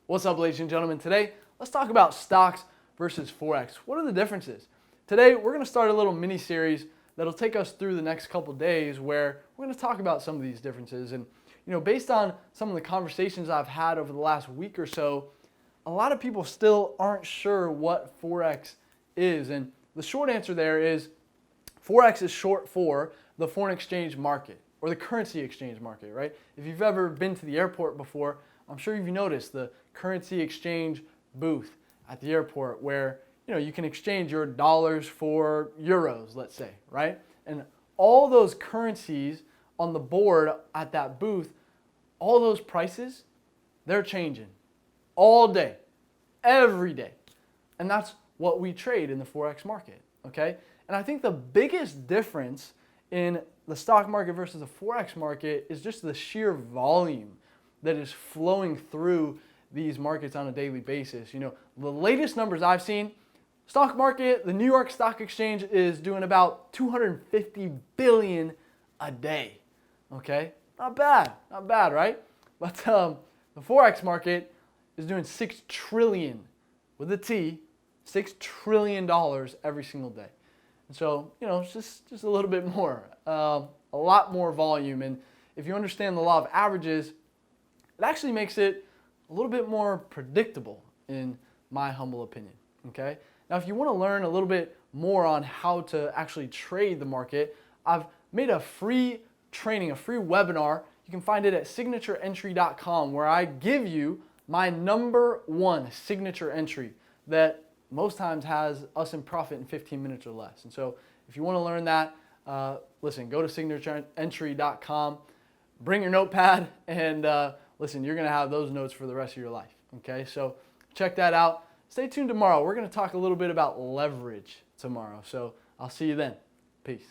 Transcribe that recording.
What's up, ladies and gentlemen? Today, let's talk about stocks versus Forex. What are the differences? Today, we're going to start a little mini-series that'll take us through the next couple days where we're going to talk about some of these differences. And, based on some of the conversations I've had over the last week or so, a lot of people still aren't sure what Forex is. And the short answer there is Forex is short for the foreign exchange market or the currency exchange market, right? If you've ever been to the airport before, I'm sure you've noticed the currency exchange booth at the airport where you can exchange your dollars for euros, let's say, right? And all those currencies on the board at that booth, all those prices, they're changing all day, every day. And that's what we trade in the Forex market, okay? And I think the biggest difference in the stock market versus the Forex market is just the sheer volume that is flowing through these markets on a daily basis. The latest numbers I've seen, stock market, the New York Stock Exchange is doing about 250 billion a day. Okay? Not bad, right? But the Forex market is doing 6 trillion with a T, $6 trillion every single day. And so, it's just a little bit more, a lot more volume. And if you understand the law of averages, it actually makes it a little bit more predictable in my humble opinion, okay? Now, if you want to learn a little bit more on how to actually trade the market, I've made a free training, a free webinar. You can find it at signatureentry.com, where I give you my #1 signature entry that most times has us in profit in 15 minutes or less. And so if you want to learn that, listen, go to signatureentry.com, bring your notepad, and listen, you're going to have those notes for the rest of your life, okay? So check that out. Stay tuned tomorrow. We're going to talk a little bit about leverage tomorrow. So I'll see you then. Peace.